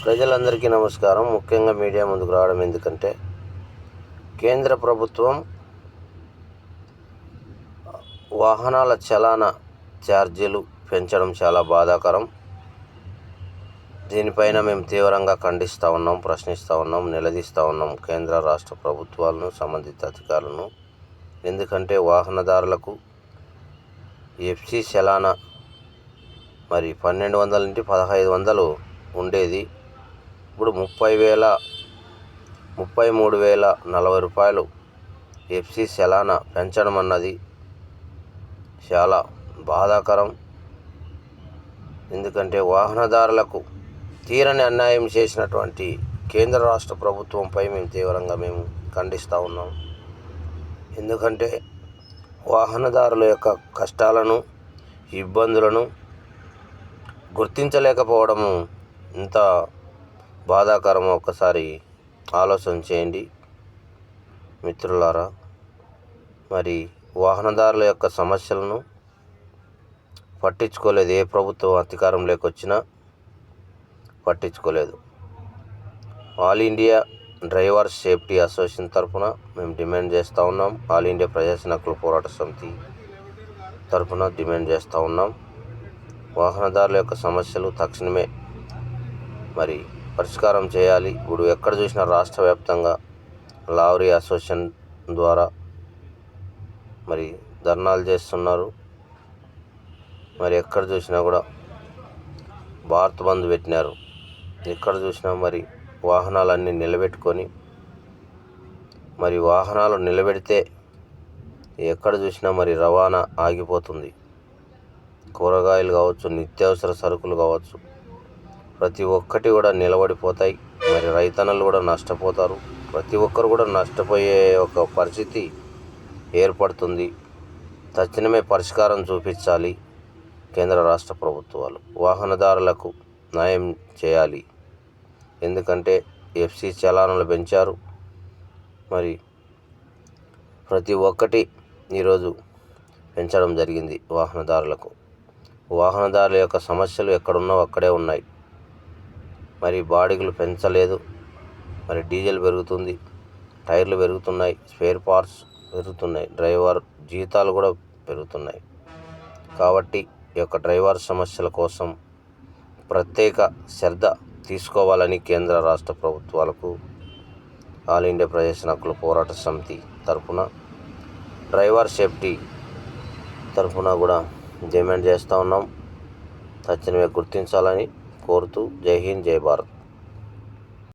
ప్రజలందరికీ నమస్కారం. ముఖ్యంగా మీడియా ముందుకు రావడం ఎందుకంటే, కేంద్ర ప్రభుత్వం వాహనాల చలానా ఛార్జీలు పెంచడం చాలా బాధాకరం. దీనిపైన మేము తీవ్రంగా ఖండిస్తూ ఉన్నాం, ప్రశ్నిస్తూ ఉన్నాం, నిలదీస్తూ ఉన్నాం కేంద్ర రాష్ట్ర ప్రభుత్వాలను, సంబంధిత అధికారులను. ఎందుకంటే వాహనదారులకు ఎఫ్సి చలానా మరి 1200 నుండి 1500 ఉండేది. ఇప్పుడు 33,040 రూపాయలు ఎఫ్సి చలానా పెంచడం అన్నది చాలా బాధాకరం. ఎందుకంటే వాహనదారులకు తీరని అన్యాయం చేసినటువంటి కేంద్ర రాష్ట్ర ప్రభుత్వంపై మేము తీవ్రంగా ఖండిస్తూ ఉన్నాం. ఎందుకంటే వాహనదారుల యొక్క కష్టాలను, ఇబ్బందులను గుర్తించలేకపోవడము ఇంత బాధాకరమో ఒక్కసారి ఆలోచన చేయండి మిత్రులారా. మరి వాహనదారుల యొక్క సమస్యలను పట్టించుకోలేదు. ఏ ప్రభుత్వం అధికారంలోకి వచ్చినా పట్టించుకోలేదు. All India drivers safety association తరఫున మేము డిమాండ్ చేస్తూ ఉన్నాం. ఆల్ ఇండియా ప్రజాస్వామ్య హక్కుల పోరాట సమితి తరఫున డిమాండ్ చేస్తూ ఉన్నాం. వాహనదారుల యొక్క సమస్యలు తక్షణమే మరి పరిష్కారం చేయాలి. ఇప్పుడు ఎక్కడ చూసినా రాష్ట్ర వ్యాప్తంగా లారీ అసోసియేషన్ ద్వారా మరి ధర్నాలు చేస్తున్నారు. మరి ఎక్కడ చూసినా కూడా భారత్ బంద్ పెట్టినారు. ఎక్కడ చూసినా మరి వాహనాలన్నీ నిలబెట్టుకొని, మరి వాహనాలు నిలబెడితే ఎక్కడ చూసినా మరి రవాణా ఆగిపోతుంది. కూరగాయలు కావచ్చు, నిత్యావసర సరుకులు కావచ్చు, ప్రతి ఒక్కటి కూడా నిలబడిపోతాయి. మరి రైతన్నలు కూడా నష్టపోతారు. ప్రతి ఒక్కరు కూడా నష్టపోయే ఒక పరిస్థితి ఏర్పడుతుంది. తక్షణమే పరిష్కారం చూపించాలి కేంద్ర రాష్ట్ర ప్రభుత్వాలు. వాహనదారులకు న్యాయం చేయాలి. ఎందుకంటే ఎఫ్సి చలానాలు పెంచారు. మరి ప్రతి ఒక్కటి ఈరోజు పెంచడం జరిగింది వాహనదారులకు. వాహనదారుల యొక్క సమస్యలు ఎక్కడున్నావు అక్కడే ఉన్నాయి. మరి బాడిగలు పెంచలేదు. మరి డీజిల్ పెరుగుతుంది, టైర్లు పెరుగుతున్నాయి, స్పేర్ పార్ట్స్ పెరుగుతున్నాయి, డ్రైవర్ జీతాలు కూడా పెరుగుతున్నాయి. కాబట్టి ఈ యొక్క డ్రైవర్ సమస్యల కోసం ప్రత్యేక శ్రద్ధ తీసుకోవాలని కేంద్ర రాష్ట్ర ప్రభుత్వాలకు ఆల్ ఇండియా ప్రజాస్వామ్య హక్కుల పోరాట సమితి తరఫున, డ్రైవర్ సేఫ్టీ తరఫున కూడా డిమాండ్ చేస్తూ ఉన్నాం. తక్షణమే గుర్తించాలని కోరుతూ జై హింద్, జై భారత్.